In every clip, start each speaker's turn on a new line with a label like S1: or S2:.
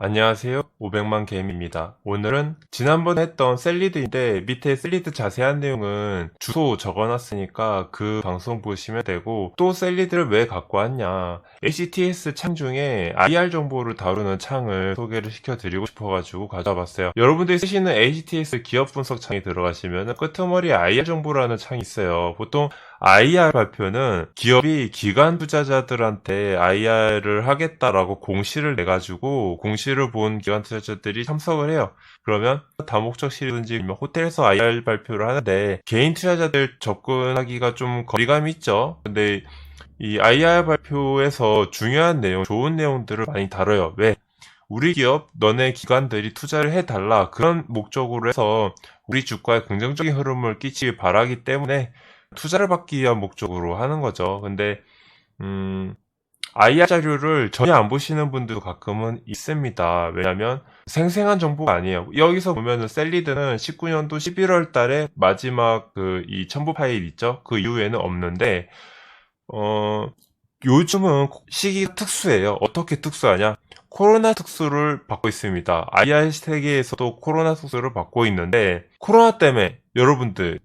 S1: 안녕하세요. 500만 개미입니다. 오늘은 지난번에 했던 셀리드인데 밑에 셀리드 자세한 내용은 주소 적어놨으니까 그 방송 보시면 되고, 또 셀리드를 왜 갖고 왔냐, HTS 창 중에 IR 정보를 다루는 창을 소개를 시켜드리고 싶어가지고 가져와 봤어요. 여러분들이 쓰시는 HTS 기업 분석 창에 들어가시면 끄트머리에 IR 정보라는 창이 있어요. 보통 IR 발표는 기업이 기관 투자자들한테 IR을 하겠다라고 공시를 내가지고 공시를 본 기관 투자자들이 참석을 해요. 그러면 다목적실이든지 호텔에서 IR 발표를 하는데 개인 투자자들 접근하기가 좀 거리감이 있죠. 근데 이 IR 발표에서 중요한 내용, 좋은 내용들을 많이 다뤄요. 왜? 우리 기업, 너네 기관들이 투자를 해달라. 그런 목적으로 해서 우리 주가에 긍정적인 흐름을 끼치길 바라기 때문에 투자를 받기 위한 목적으로 하는 거죠. 근데 IR 자료를 전혀 안 보시는 분들도 가끔은 있습니다. 왜냐하면 생생한 정보가 아니에요. 여기서 보면은 셀리드는 19년도 11월 달에 마지막 이 첨부 파일 있죠? 그 이후에는 없는데, 요즘은 시기가 특수해요. 어떻게 특수하냐? 코로나 특수를 받고 있습니다. IR 세계에서도 코로나 특수를 받고 있는데, 코로나 때문에 여러분들,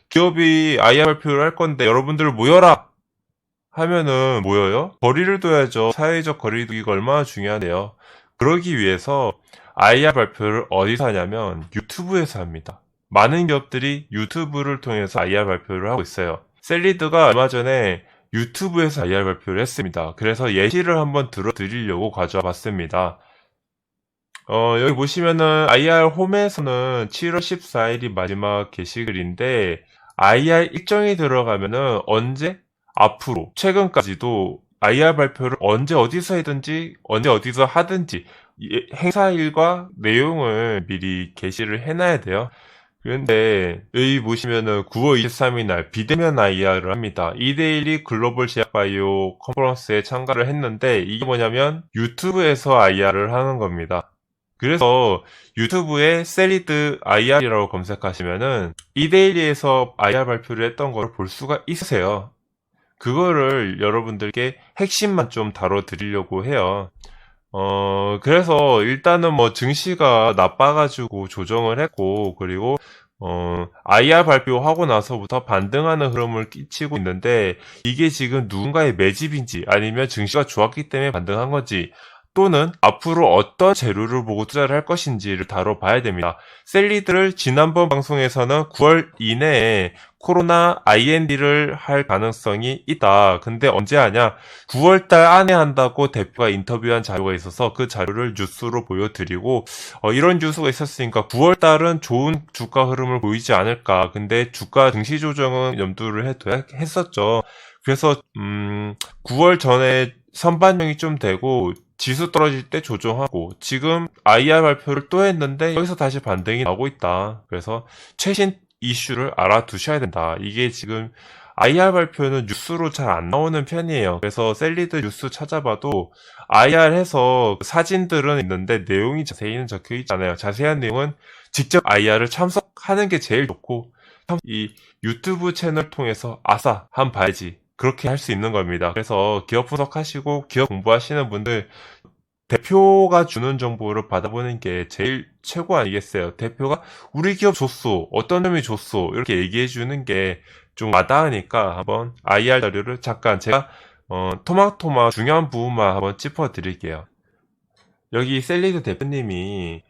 S1: 기업이 IR 발표를 할 건데 여러분들 모여라! 하면은 모여요? 거리를 둬야죠. 사회적 거리 두기가 얼마나 중요하네요. 그러기 위해서 IR 발표를 어디서 하냐면 유튜브에서 합니다. 많은 기업들이 유튜브를 통해서 IR 발표를 하고 있어요. 셀리드가 얼마 전에 유튜브에서 IR 발표를 했습니다. 그래서 예시를 한번 들어드리려고 가져와 봤습니다. 여기 보시면은 IR 홈에서는 7월 14일이 마지막 게시글인데, IR 일정이 들어가면은 언제? 앞으로, 최근까지도 IR 발표를 언제 어디서 하든지, 언제 어디서 하든지, 행사일과 내용을 미리 게시를 해놔야 돼요. 그런데 여기 보시면은 9월 23일 날 비대면 IR을 합니다. 이데일리 글로벌 제약바이오 컨퍼런스에 참가를 했는데, 이게 뭐냐면 유튜브에서 IR을 하는 겁니다. 그래서 유튜브에 셀리드 IR이라고 검색하시면은 이데일리에서 IR 발표를 했던 걸 볼 수가 있으세요. 그거를 여러분들께 핵심만 좀 다뤄드리려고 해요. 그래서 일단은 증시가 나빠가지고 조정을 했고, 그리고 IR 발표하고 나서부터 반등하는 흐름을 끼치고 있는데, 이게 지금 누군가의 매집인지 아니면 증시가 좋았기 때문에 반등한 건지, 또는 앞으로 어떤 재료를 보고 투자를 할 것인지를 다뤄봐야 됩니다. 셀리드를 지난번 방송에서는 9월 이내에 코로나 IND를 할 가능성이 있다. 근데 언제 하냐? 9월달 안에 한다고 대표가 인터뷰한 자료가 있어서 그 자료를 뉴스로 보여드리고, 이런 뉴스가 있었으니까 9월달은 좋은 주가 흐름을 보이지 않을까. 근데 주가 증시 조정은 염두를 해둬야 했었죠. 그래서 9월 전에 선반영이 좀 되고 지수 떨어질 때 조정하고, 지금 IR 발표를 또 했는데 여기서 다시 반등이 나오고 있다. 그래서 최신 이슈를 알아두셔야 된다. 이게 지금 IR 발표는 뉴스로 잘 안 나오는 편이에요. 그래서 셀리드 뉴스 찾아봐도 IR 해서 사진들은 있는데 내용이 자세히는 적혀 있잖아요. 자세한 내용은 직접 IR을 참석하는 게 제일 좋고, 이 유튜브 채널 통해서 아싸 한 봐야지, 그렇게 할 수 있는 겁니다. 그래서 기업 분석하시고 기업 공부하시는 분들, 대표가 주는 정보를 받아보는 게 제일 최고 아니겠어요? 대표가 우리 기업 좋소, 어떤 점이 좋소, 이렇게 얘기해 주는 게 좀 와닿으니까 한번 IR 자료를 잠깐 제가 토마토마 중요한 부분만 한번 짚어 드릴게요. 여기 셀리드 대표님이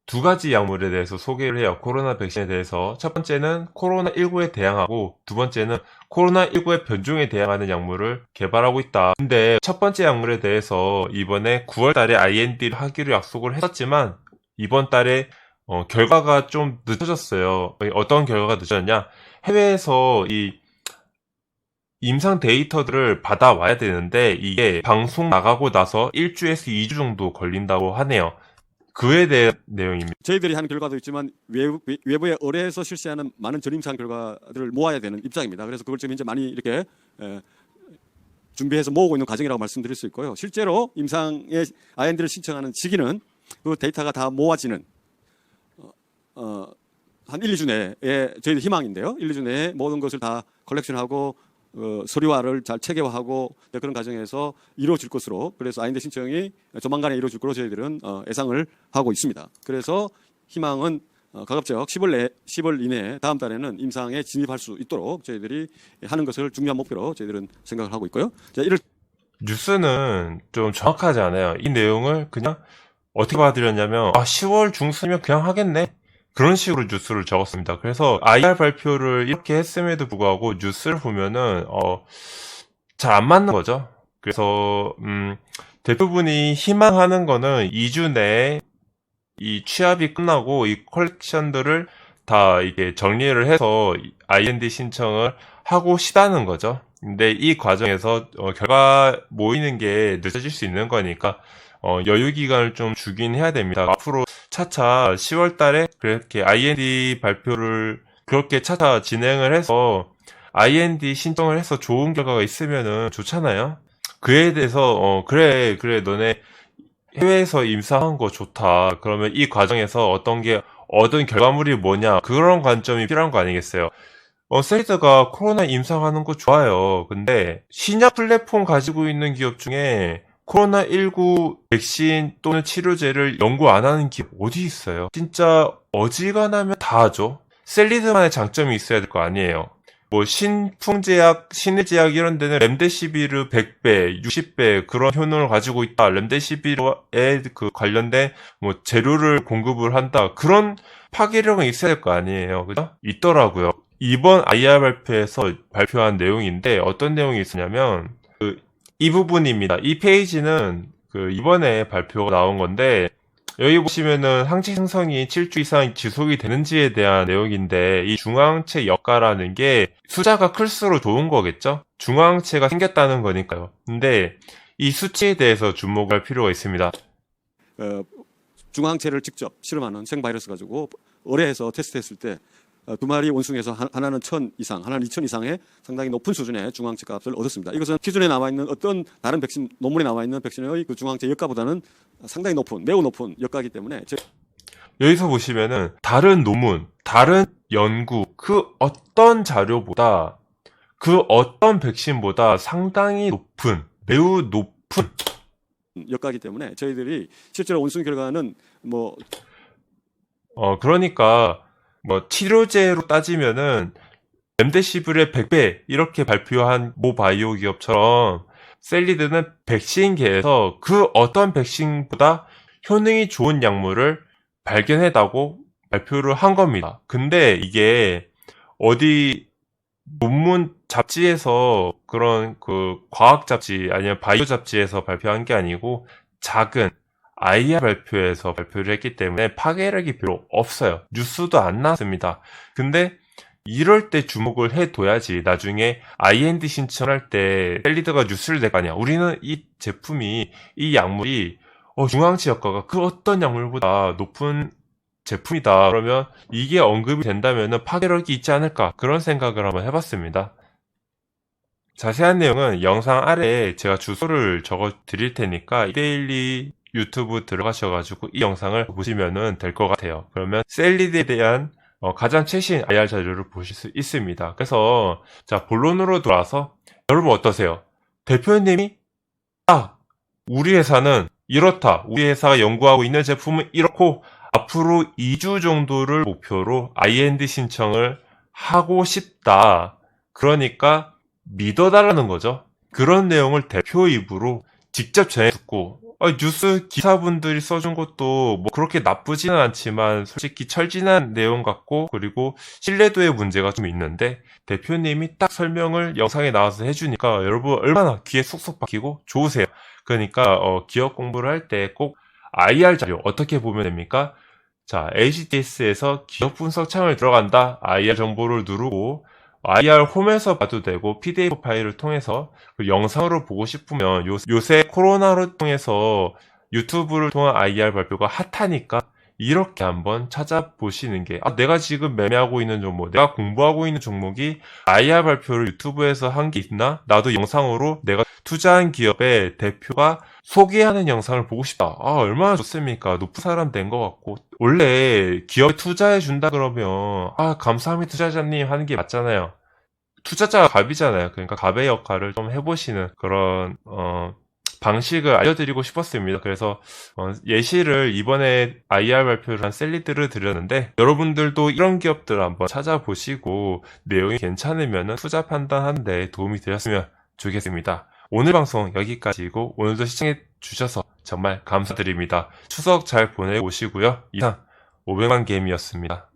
S1: 두 가지 약물에 대해서 소개를 해요. 코로나 백신에 대해서. 첫 번째는 코로나19에 대항하고, 두 번째는 코로나19의 변종에 대항하는 약물을 개발하고 있다. 근데 첫 번째 약물에 대해서 이번에 9월 달에 IND를 하기로 약속을 했었지만, 이번 달에 결과가 좀 늦어졌어요. 어떤 결과가 늦어졌냐? 해외에서 이 임상 데이터들을 받아와야 되는데, 이게 방송 나가고 나서 1주에서 2주 정도 걸린다고 하네요. 그에 대한 내용입니다.
S2: 저희들이 하는 결과도 있지만 외부에 의뢰해서 실시하는 많은 전임상 결과들을 모아야 되는 입장입니다. 그래서 그걸 지금 이제 많이 이렇게 준비해서 모으고 있는 과정이라고 말씀드릴 수 있고요. 실제로 임상의 IND를 신청하는 시기는 그 데이터가 다 모아지는 한 1, 2주 내에 저희들 희망인데요. 1, 2주 내에 모든 것을 다 컬렉션하고 서류화를 잘 체계화하고 그런 과정에서 이루어질 것으로, 그래서 IND 신청이 조만간에 이루어질 것으로 저희들은 예상을 하고 있습니다. 그래서 희망은 가급적 10월 이내에 다음 달에는 임상에 진입할 수 있도록 저희들이 하는 것을 중요한 목표로 저희들은 생각을 하고 있고요. 자, 이를
S1: 뉴스는 좀 정확하지 않아요. 이 내용을 그냥 어떻게 받아들였냐면 10월 중순이면 그냥 하겠네. 그런 식으로 뉴스를 적었습니다. 그래서 IR 발표를 이렇게 했음에도 불구하고 뉴스를 보면은 잘 안 맞는 거죠. 그래서 대부분이 희망하는 거는 2주 내에 이 취합이 끝나고 이 컬렉션들을 다 이게 정리를 해서 IND 신청을 하고 싶다는 거죠. 근데 이 과정에서 결과 모이는 게 늦어질 수 있는 거니까 여유 기간을 좀 주긴 해야 됩니다. 앞으로 차차 10월 달에 그렇게 IND 발표를 그렇게 차차 진행을 해서 IND 신청을 해서 좋은 결과가 있으면은 좋잖아요. 그에 대해서 그래 너네 해외에서 임상한 거 좋다. 그러면 이 과정에서 어떤 게 얻은 결과물이 뭐냐. 그런 관점이 필요한 거 아니겠어요. 셀리드가 코로나 임상하는 거 좋아요. 근데 신약 플랫폼 가지고 있는 기업 중에 코로나19 백신 또는 치료제를 연구 안 하는 기업 어디 있어요? 진짜 어지간하면 다 하죠. 셀리드만의 장점이 있어야 될 거 아니에요. 뭐 신풍제약, 신일제약 이런 데는 렘데시비르 100배, 60배 그런 효능을 가지고 있다. 렘데시비르에 그 관련된 뭐 재료를 공급을 한다. 그런 파괴력은 있어야 될 거 아니에요. 그죠? 있더라고요. 이번 IR 발표에서 발표한 내용인데 어떤 내용이 있었냐면 이 부분입니다. 이 페이지는 이번에 발표가 나온 건데 여기 보시면은 항체 생성이 7주 이상 지속이 되는지에 대한 내용인데 이 중화항체 역가라는 게 숫자가 클수록 좋은 거겠죠? 중화항체가 생겼다는 거니까요. 근데 이 수치에 대해서 주목할 필요가 있습니다.
S2: 중화항체를 직접 실험하는 생바이러스 가지고 의뢰해서 테스트했을 때 두 마리 원숭이에서 하나는 1000 이상, 하나는 2000 이상의 상당히 높은 수준의 중화항체 값을 얻었습니다. 이것은 기존에 나와 있는 어떤 다른 백신, 논문에 나와 있는 백신의 그 중화항체 역가보다는 상당히 높은, 매우 높은 역가이기 때문에
S1: 여기서 보시면은 다른 논문, 다른 연구, 그 어떤 자료보다 그 어떤 백신보다 상당히 높은, 매우 높은
S2: 역가이기 때문에 저희들이 실제로 원숭이 결과는
S1: 그러니까 뭐 치료제로 따지면은 렘데시빌의 100배 이렇게 발표한 모 바이오 기업처럼 셀리드는 백신계에서 그 어떤 백신보다 효능이 좋은 약물을 발견했다고 발표를 한 겁니다. 근데 이게 어디 논문 잡지에서 그런 과학 잡지 아니면 바이오 잡지에서 발표한 게 아니고 작은 IR 발표에서 발표를 했기 때문에 파괴력이 별로 없어요. 뉴스도 안 나왔습니다. 근데 이럴 때 주목을 해둬야지 나중에 IND 신청할 때 셀리드가 뉴스를 낼 거 아니야. 우리는 이 제품이, 이 약물이 중앙치 효과가 그 어떤 약물보다 높은 제품이다. 그러면 이게 언급이 된다면 파괴력이 있지 않을까 그런 생각을 한번 해봤습니다. 자세한 내용은 영상 아래에 제가 주소를 적어 드릴 테니까 이데일리 유튜브 들어가셔가지고 이 영상을 보시면 될 것 같아요. 그러면 셀리드에 대한 가장 최신 IR 자료를 보실 수 있습니다. 그래서 자 본론으로 돌아와서 여러분 어떠세요? 대표님이 우리 회사는 이렇다. 우리 회사가 연구하고 있는 제품은 이렇고 앞으로 2주 정도를 목표로 IND 신청을 하고 싶다. 그러니까 믿어달라는 거죠. 그런 내용을 대표 입으로 직접 전해 듣고 뉴스 기사분들이 써준 것도 뭐 그렇게 나쁘지는 않지만 솔직히 철진한 내용 같고 그리고 신뢰도의 문제가 좀 있는데 대표님이 딱 설명을 영상에 나와서 해주니까 여러분 얼마나 귀에 쏙쏙 박히고 좋으세요. 그러니까 기업 공부를 할 때 꼭 IR 자료 어떻게 보면 됩니까? 자, HTS에서 기업 분석 창을 들어간다. IR 정보를 누르고 IR 홈에서 봐도 되고 PDF 파일을 통해서 영상으로 보고 싶으면 요새 코로나를 통해서 유튜브를 통한 IR 발표가 핫하니까 이렇게 한번 찾아보시는 게 내가 지금 매매하고 있는 종목, 내가 공부하고 있는 종목이 IR 발표를 유튜브에서 한 게 있나? 나도 영상으로 내가 투자한 기업의 대표가 소개하는 영상을 보고 싶다. 얼마나 좋습니까? 높은 사람 된 것 같고 원래 기업에 투자해 준다 그러면 감사합니다 투자자님 하는 게 맞잖아요. 투자자가 갑이잖아요. 그러니까 갑의 역할을 좀 해보시는 그런 방식을 알려드리고 싶었습니다. 그래서 예시를 이번에 IR 발표를 한 셀리드를 드렸는데 여러분들도 이런 기업들 한번 찾아보시고 내용이 괜찮으면 투자 판단하는데 도움이 되셨으면 좋겠습니다. 오늘 방송 여기까지이고 오늘도 시청해 주셔서 정말 감사드립니다. 추석 잘 보내고 오시고요. 이상 500만 게임이었습니다.